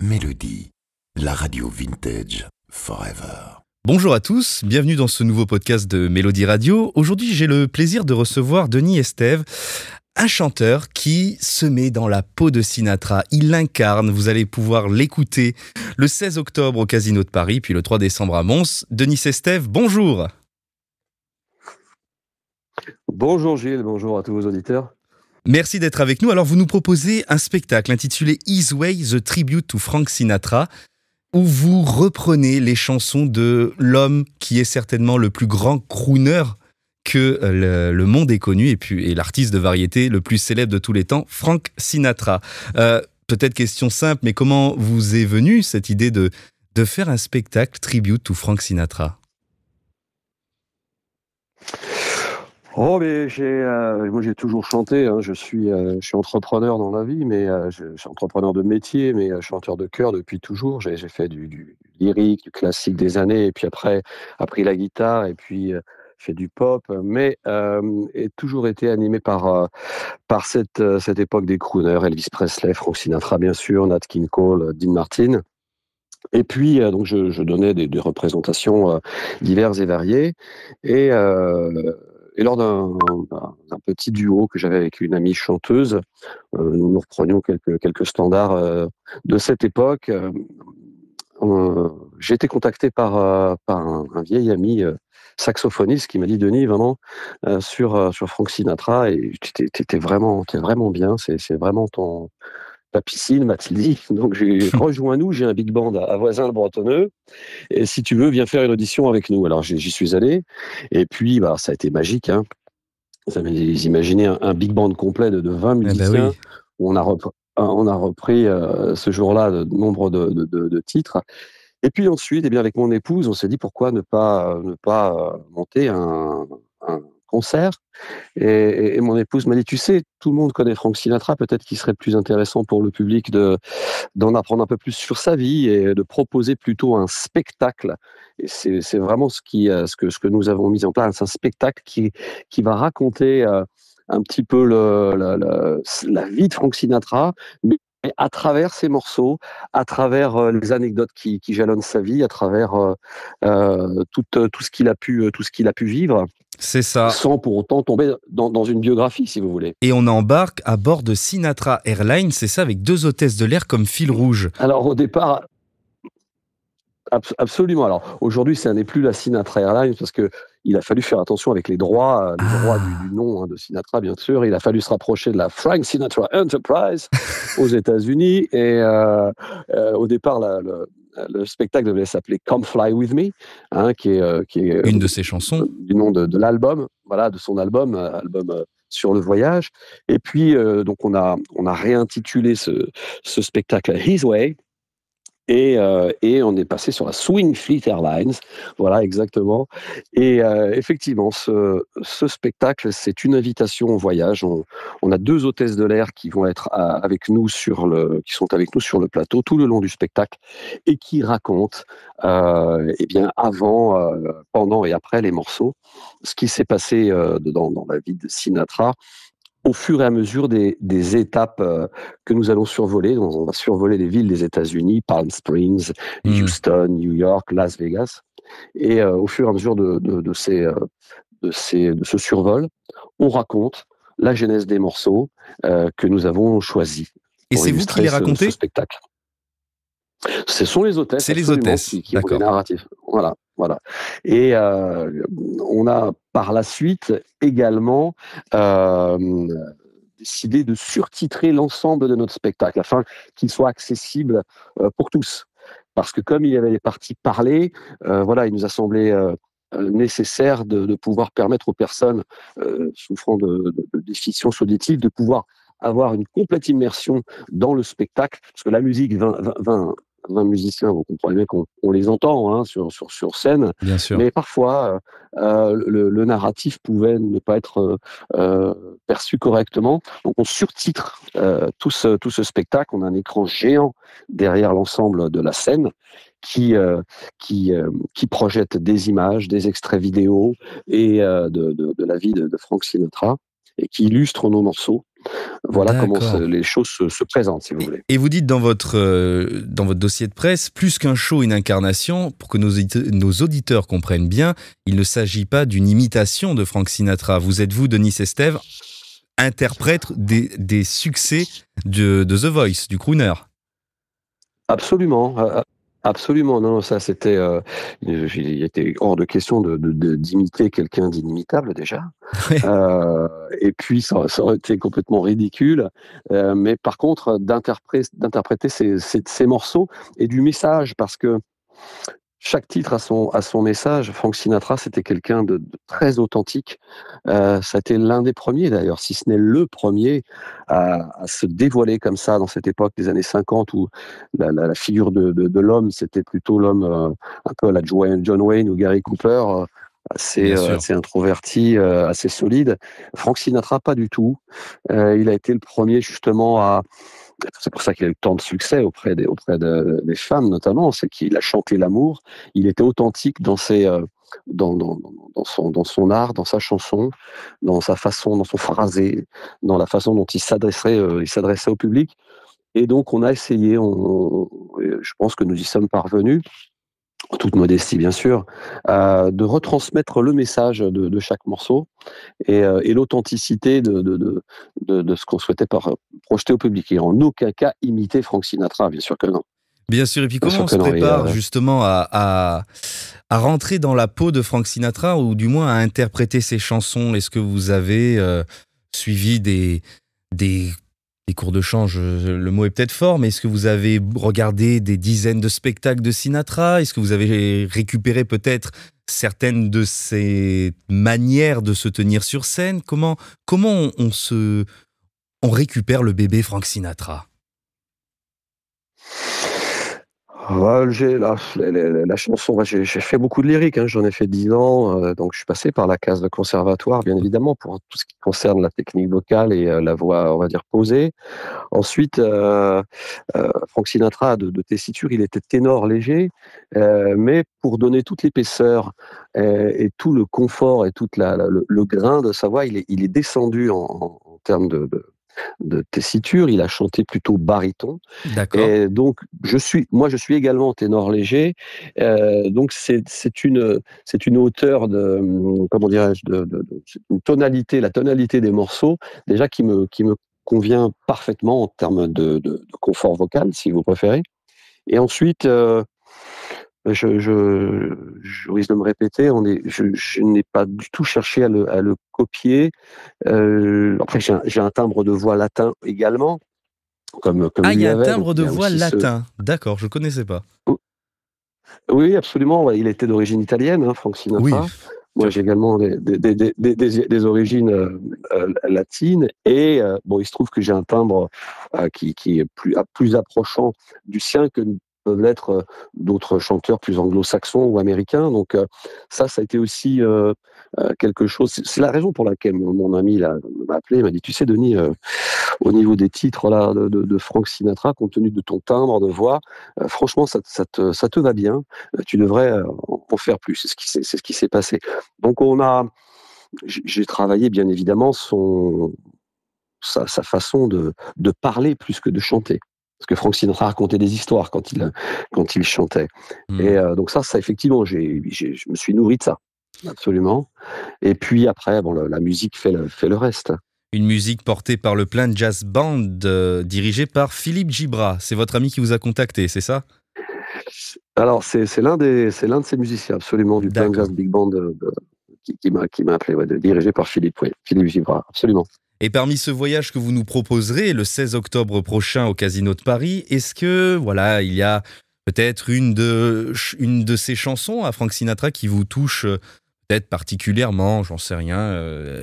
Mélodie, la radio vintage forever. Bonjour à tous, bienvenue dans ce nouveau podcast de Mélodie Radio. Aujourd'hui, j'ai le plaisir de recevoir Denis Estève, un chanteur qui se met dans la peau de Sinatra. Il l'incarne, vous allez pouvoir l'écouter le 16 octobre au Casino de Paris, puis le 3 décembre à Mons. Denis Estève, bonjour. Bonjour Gilles, bonjour à tous vos auditeurs. Merci d'être avec nous. Alors, vous nous proposez un spectacle intitulé His Way, The Tribute to Frank Sinatra, où vous reprenez les chansons de l'homme qui est certainement le plus grand crooner que le monde ait connu, et l'artiste de variété le plus célèbre de tous les temps, Frank Sinatra. Peut-être question simple, mais comment vous est venue cette idée de faire un spectacle tribute to Frank Sinatra ? Oh, mais moi j'ai toujours chanté, hein. Je suis entrepreneur dans la vie, mais je suis entrepreneur de métier, mais chanteur de chœur depuis toujours. J'ai fait du lyrique, du classique des années, et puis après appris la guitare, et puis fait du pop, mais et toujours été animé par cette époque des crooners, Elvis Presley, Frank Sinatra bien sûr, Nat King Cole, Dean Martin. Et puis donc je donnais des représentations diverses et variées, et lors d'un petit duo que j'avais avec une amie chanteuse, nous reprenions quelques standards de cette époque. J'ai été contacté par un vieil ami saxophoniste qui m'a dit: Denis, vraiment sur Frank Sinatra, et t'es vraiment bien, c'est vraiment ta piscine, m'a-t-il dit. Donc rejoins-nous, j'ai un big band à Voisins-le-Bretonneux, et si tu veux, viens faire une audition avec nous. Alors j'y suis allé, et puis ça a été magique, hein. Vous imaginez un big band complet de 20 musiciens, oui. où on a repris ce jour-là de nombre de titres. Et puis ensuite, eh bien, avec mon épouse, on s'est dit pourquoi ne pas monter un concert. Et mon épouse m'a dit: tu sais, tout le monde connaît Frank Sinatra, peut-être qu'il serait plus intéressant pour le public d'en apprendre un peu plus sur sa vie et de proposer plutôt un spectacle. Et c'est vraiment ce que nous avons mis en place, un spectacle qui va raconter un petit peu la vie de Frank Sinatra, mais à travers ses morceaux, à travers les anecdotes qui jalonnent sa vie, à travers tout ce qu'il a pu vivre. C'est ça. Sans pour autant tomber dans une biographie, si vous voulez. Et on embarque à bord de Sinatra Airlines, c'est ça, avec 2 hôtesses de l'air comme fil rouge. Alors au départ, absolument. Alors aujourd'hui, ça n'est plus la Sinatra Airlines, parce que il a fallu faire attention avec les droits du nom, hein, de Sinatra, bien sûr. Il a fallu se rapprocher de la Frank Sinatra Enterprise aux États-Unis. Et au départ, le spectacle devait s'appeler Come Fly With Me, hein, qui est Une de ses chansons. Du nom de l'album, voilà, de son album sur le voyage. Et puis donc on a réintitulé ce spectacle His Way. Et on est passé sur la Swing Fleet Airlines, voilà, exactement. Et effectivement, ce spectacle, c'est une invitation au voyage. On a 2 hôtesses de l'air qui vont être qui sont avec nous sur le plateau tout le long du spectacle, et qui racontent, eh bien, avant, pendant et après les morceaux, ce qui s'est passé dans la vie de Sinatra, au fur et à mesure des étapes que nous allons survoler. On va survoler les villes des États-Unis, Palm Springs, Houston, New York, Las Vegas. Et au fur et à mesure de ce survol, on raconte la genèse des morceaux que nous avons choisis. Et c'est vous qui les racontez ? Ce spectacle. Ce sont les hôtesses. C'est les hôtesses, qui ont les narratifs. Voilà. Et on a par la suite également décidé de surtitrer l'ensemble de notre spectacle afin qu'il soit accessible pour tous. Parce que comme il y avait les parties parlées, il nous a semblé nécessaire de pouvoir permettre aux personnes souffrant de déficience auditive de pouvoir avoir une complète immersion dans le spectacle, parce que la musique, 20 musiciens, vous comprenez bien qu'on les entend, hein, sur scène. Bien sûr. Mais parfois le narratif pouvait ne pas être perçu correctement. Donc on surtitre tout ce spectacle. On a un écran géant derrière l'ensemble de la scène qui projette des images, des extraits vidéo et de la vie de Frank Sinatra, et qui illustre nos morceaux. Voilà comment D'accord. les choses se présentent, si vous Et, voulez. et vous dites dans votre dossier de presse, plus qu'un show, une incarnation, pour que nos auditeurs comprennent bien, il ne s'agit pas d'une imitation de Frank Sinatra. Vous êtes vous, Denis Estève, interprète des succès de The Voice, du crooner. Absolument, absolument. Non, ça c'était, il était hors de question d'imiter quelqu'un d'inimitable déjà. Et puis ça aurait été complètement ridicule. Mais par contre, d'interpréter ces morceaux et du message, parce que chaque titre a son message. Frank Sinatra, c'était quelqu'un de très authentique. Ça a été l'un des premiers d'ailleurs, si ce n'est le premier à se dévoiler comme ça dans cette époque des années 50 où la figure de l'homme, c'était plutôt l'homme un peu à la John Wayne ou Gary Cooper, Bien sûr. assez introverti, assez solide. Frank Sinatra, pas du tout. Il a été le premier justement à... C'est pour ça qu'il a eu tant de succès des femmes notamment, c'est qu'il a chanté l'amour. Il était authentique dans dans son art, dans sa chanson, dans sa façon, dans son phrasé, dans la façon dont il s'adressait au public. Et donc on a essayé, je pense que nous y sommes parvenus, en toute modestie bien sûr, de retransmettre le message de chaque morceau et l'authenticité de ce qu'on souhaitait projeter au public. Et en aucun cas imiter Frank Sinatra, bien sûr que non. Bien sûr. Et puis Bien comment sûr on que se non. prépare justement à rentrer dans la peau de Frank Sinatra, ou du moins à interpréter ses chansons? Est-ce que vous avez suivi des cours de chant? Le mot est peut-être fort, mais est-ce que vous avez regardé des dizaines de spectacles de Sinatra? Est-ce que vous avez récupéré peut-être certaines de ses manières de se tenir sur scène? Comment on récupère le bébé Frank Sinatra? Ouais, la chanson, j'ai fait beaucoup de lyrique, hein, j'en ai fait 10 ans, donc je suis passé par la case de conservatoire, bien évidemment, pour tout ce qui concerne la technique vocale et la voix, on va dire, posée. Ensuite, Frank Sinatra, de tessiture, il était ténor léger, mais pour donner toute l'épaisseur et tout le confort et tout le grain de sa voix, il est descendu en termes de tessiture. Il a chanté plutôt baryton. D'accord. Et donc, je suis également ténor léger. Donc, c'est une hauteur comment dirais-je, c'est une tonalité, la tonalité des morceaux, déjà qui me convient parfaitement en termes de confort vocal, si vous préférez. Et ensuite, je risque de me répéter, je n'ai pas du tout cherché à le copier. Après, j'ai un timbre de voix latin également, comme Ah, il y lui a un avait. Donc, timbre de il y a voix aussi latin. D'accord, je ne connaissais pas. Oui, absolument. Ouais, il était d'origine italienne, hein, Frank Oui, Sinatra. Moi, bien j'ai sûr. également des origines latines. Et bon, il se trouve que j'ai un timbre qui est plus approchant du sien que ne peuvent l'être d'autres chanteurs plus anglo-saxons ou américains. Donc ça a été aussi quelque chose. C'est la raison pour laquelle mon ami là, m'a appelé. Il m'a dit, tu sais, Denis, au niveau des titres là, de Frank Sinatra, compte tenu de ton timbre de voix, franchement, ça te va bien. Tu devrais en faire plus. C'est ce qui s'est passé. Donc j'ai travaillé bien évidemment sa façon de parler plus que de chanter. Parce que Frank Sinatra racontait des histoires quand il chantait. Et Hmm. donc ça effectivement, je me suis nourri de ça, absolument. Et puis après, bon, la musique fait le reste. Une musique portée par le Plain Jazz Band, dirigé par Philippe Gibra. C'est votre ami qui vous a contacté, c'est ça? Alors c'est l'un de ces musiciens absolument du Plain D'accord. Jazz Big Band qui m'a appelé, ouais, dirigé par Philippe, oui, Philippe Givra, absolument. Et parmi ce voyage que vous nous proposerez le 16 octobre prochain au Casino de Paris, est-ce que, voilà, il y a peut-être une de ces chansons à Frank Sinatra qui vous touche peut-être particulièrement, j'en sais rien,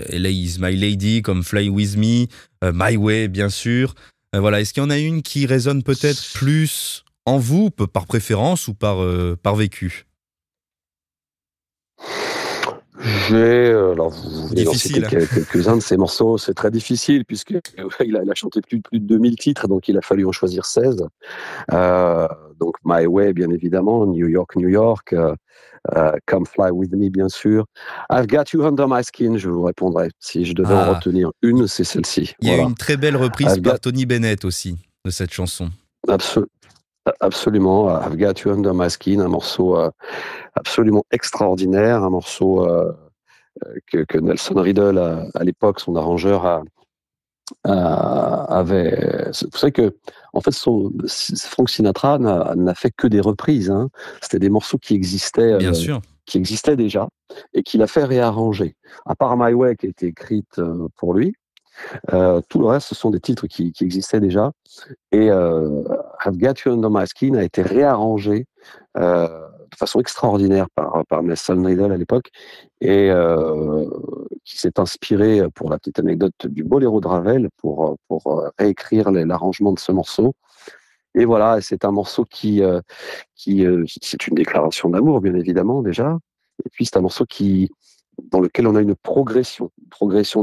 LA is my lady, comme Fly with me, My Way, bien sûr. Voilà, est-ce qu'il y en a une qui résonne peut-être plus en vous, par préférence ou par vécu? Alors vous venez d'en citer Difficile, hein. quelques-uns de ces morceaux, c'est très difficile puisque il a chanté plus de 2000 titres, donc il a fallu en choisir 16. Euh, donc My Way, bien évidemment, New York, New York, Come Fly With Me, bien sûr. I've Got You Under My Skin, je vous répondrai. Si je devais en Ah, retenir une, c'est celle-ci. il y a eu Voilà. une très belle reprise I've got, par Tony Bennett aussi de cette chanson. abso- absolument, I've Got You Under My Skin, un morceau absolument extraordinaire, un morceau que Nelson Riddle, à l'époque, son arrangeur, avait. Vous savez que, en fait, Frank Sinatra n'a fait que des reprises. Hein. C'était des morceaux Bien sûr. qui existaient déjà et qu'il a fait réarranger. À part My Way, qui a été écrite pour lui, tout le reste, ce sont des titres qui existaient déjà. Et I've Got You Under My Skin a été réarrangé de façon extraordinaire par Nelson Riddle à l'époque, et qui s'est inspiré, pour la petite anecdote, du Boléro de Ravel pour réécrire l'arrangement de ce morceau. Et voilà, c'est un morceau c'est une déclaration d'amour, bien évidemment, déjà. Et puis c'est un morceau dans lequel on a une progression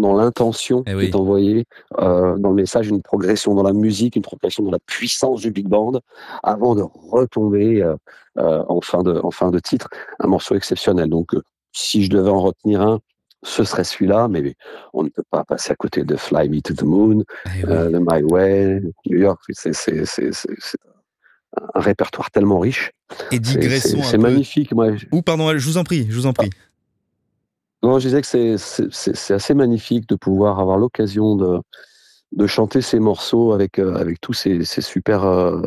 dans l'intention Eh qui est oui. envoyée dans le message, une progression dans la musique, une progression dans la puissance du big band, avant de retomber en fin de titre, un morceau exceptionnel. Donc, si je devais en retenir un, ce serait celui-là, mais on ne peut pas passer à côté de Fly Me to the Moon, Eh oui. de My Way, New York. C'est un répertoire tellement riche. Et digressons un C'est peu. magnifique. Moi, Ou pardon, je vous en prie, je vous en prie. non, je disais que c'est assez magnifique de pouvoir avoir l'occasion de chanter ces morceaux avec tous ces super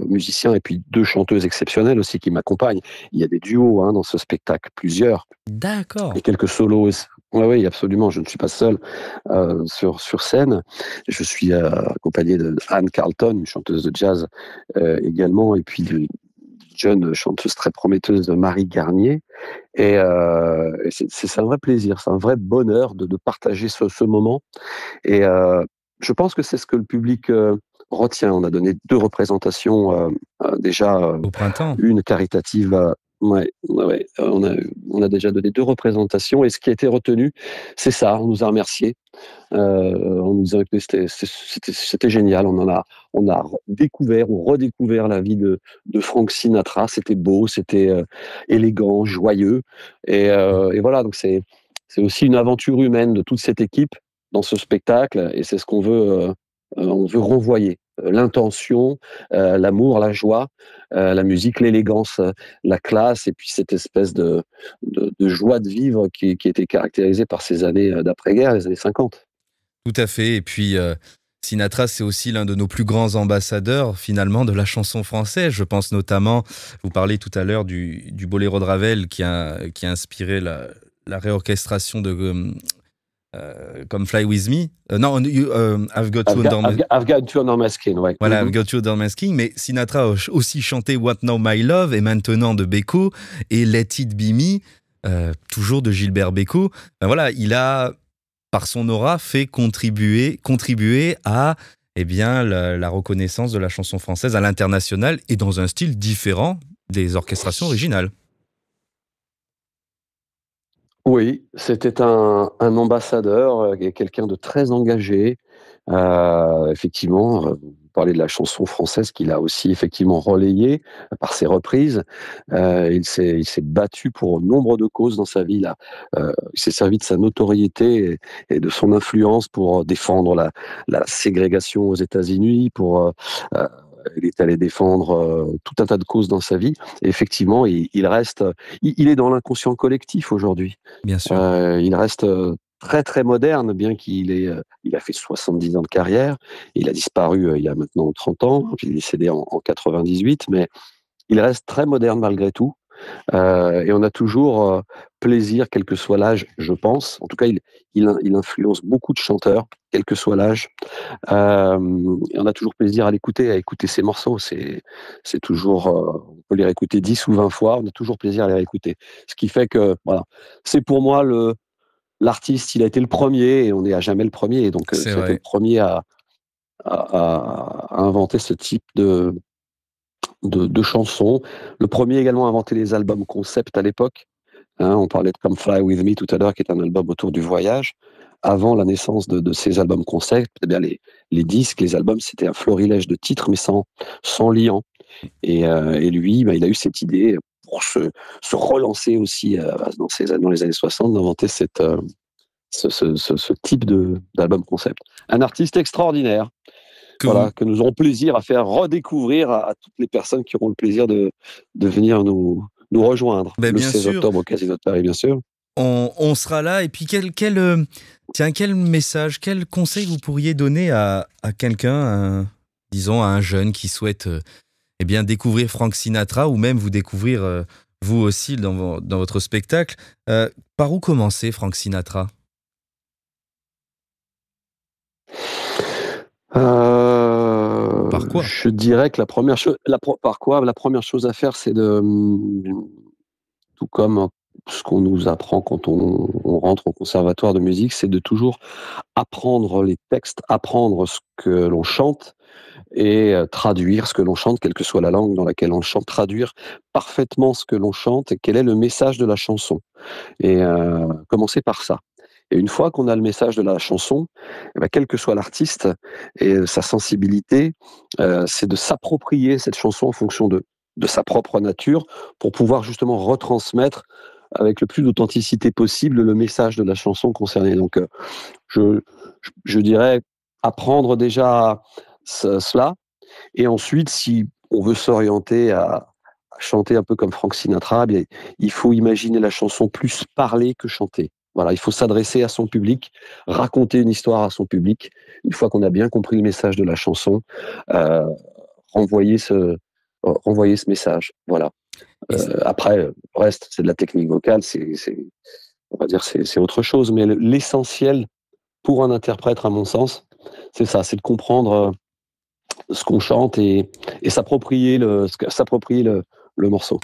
musiciens, et puis deux chanteuses exceptionnelles aussi qui m'accompagnent. Il y a des duos dans ce spectacle, plusieurs, D'accord. et quelques solos. Oui, oui, absolument. Je ne suis pas seul sur scène. Je suis accompagné de Anne Carlton, une chanteuse de jazz également, et puis d'une jeune chanteuse très prometteuse, Marie Garnier. Et c'est un vrai plaisir, c'est un vrai bonheur de partager ce moment. Et je pense que c'est ce que le public retient. On a donné 2 représentations déjà, Au printemps. une caritative. Ouais, ouais, ouais. On a déjà donné 2 représentations, et ce qui a été retenu, c'est ça. On nous a remerciés. On nous a dit que c'était génial. On a découvert ou redécouvert la vie de Frank Sinatra. C'était beau, c'était élégant, joyeux, et voilà. Donc c'est aussi une aventure humaine de toute cette équipe dans ce spectacle, et c'est ce qu'on veut. On veut renvoyer l'intention, l'amour, la joie, la musique, l'élégance, la classe, et puis cette espèce de joie de vivre qui était caractérisée par ces années d'après-guerre, les années 50. Tout à fait. Et puis, Sinatra, c'est aussi l'un de nos plus grands ambassadeurs, finalement, de la chanson française. Je pense notamment, vous parlez tout à l'heure du Boléro de Ravel qui a inspiré la réorchestration de Come Fly With Me. Non, I've Got You Under My... I've got you under my skin, ouais. Voilà, I've Got You Under My Skin. Mais Sinatra a aussi chanté What Now My Love, et maintenant de Beko, et Let It Be Me, toujours de Gilbert Bécaud. Ben voilà, il a, par son aura, fait contribuer à la reconnaissance de la chanson française à l'international, et dans un style différent des orchestrations originales. Oui, c'était un ambassadeur, quelqu'un de très engagé. Effectivement, vous parlez de la chanson française qu'il a aussi effectivement relayée par ses reprises. Il s'est battu pour nombre de causes dans sa vie. Il s'est servi de sa notoriété et de son influence pour défendre la ségrégation aux États-Unis, il est allé défendre tout un tas de causes dans sa vie. Et effectivement, il reste, il est dans l'inconscient collectif aujourd'hui. Bien sûr. Il reste très très moderne, bien il a fait 70 ans de carrière. Il a disparu il y a maintenant 30 ans. Il est décédé en 98, mais il reste très moderne malgré tout. Et on a toujours plaisir, quel que soit l'âge, je pense. En tout cas, il influence beaucoup de chanteurs, quel que soit l'âge. Et on a toujours plaisir à écouter ses morceaux. C'est toujours, on peut les réécouter 10 ou 20 fois, on a toujours plaisir à les réécouter. Ce qui fait que, voilà, c'est pour moi l'artiste, il a été le premier, et on n'est à jamais le premier. Et donc, C'est ça a été vrai. le premier à inventer ce type de chansons. Le premier également à inventer les albums concept à l'époque. On parlait de Come Fly With Me tout à l'heure, qui est un album autour du voyage. avant la naissance de ces albums concept, eh bien les disques, les albums, c'était un florilège de titres, mais sans liant. Et lui, bah, il a eu cette idée pour se relancer aussi dans les années 60, d'inventer ce type d'album concept. Un artiste extraordinaire, Que vous... voilà, que nous aurons plaisir à faire redécouvrir à toutes les personnes qui auront le plaisir de venir nous rejoindre Ben, le bien 16 sûr, octobre au Casino de Paris, bien sûr. on sera là. Et puis, quel message, quel conseil vous pourriez donner à quelqu'un, disons à un jeune qui souhaite eh bien, découvrir Frank Sinatra ou même vous découvrir vous aussi dans votre spectacle. Par où commencer, Frank Sinatra? Par quoi? Je dirais que la première chose, par quoi? La première chose à faire, c'est tout comme ce qu'on nous apprend quand on rentre au conservatoire de musique, c'est de toujours apprendre les textes, apprendre ce que l'on chante et traduire ce que l'on chante, quelle que soit la langue dans laquelle on chante, traduire parfaitement ce que l'on chante et quel est le message de la chanson. Et commencer par ça. Et une fois qu'on a le message de la chanson, eh ben, quel que soit l'artiste et sa sensibilité, c'est de s'approprier cette chanson en fonction de sa propre nature pour pouvoir justement retransmettre avec le plus d'authenticité possible le message de la chanson concernée. Donc, je, je dirais apprendre déjà cela et ensuite, si on veut s'orienter à chanter un peu comme Frank Sinatra, eh bien, il faut imaginer la chanson plus parler que chanter. Voilà, il faut s'adresser à son public, raconter une histoire à son public. Une fois qu'on a bien compris le message de la chanson, euh, renvoyer renvoyer ce message. Voilà. Et, Après, le reste, c'est de la technique vocale, on va dire, c'est autre chose. Mais l'essentiel pour un interprète, à mon sens, c'est ça, c'est de comprendre ce qu'on chante et s'approprier le morceau.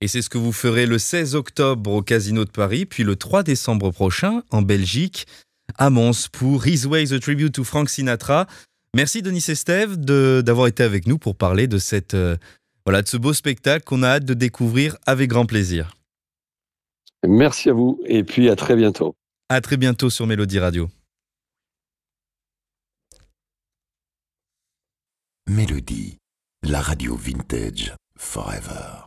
et c'est ce que vous ferez le 16 octobre au Casino de Paris, puis le 3 décembre prochain en Belgique, à Mons, pour His Way, The Tribute to Frank Sinatra. Merci Denis Estève d'avoir été avec nous pour parler de de ce beau spectacle qu'on a hâte de découvrir avec grand plaisir. Merci à vous et puis à très bientôt. À très bientôt sur Mélodie Radio. Mélodie, la radio vintage forever.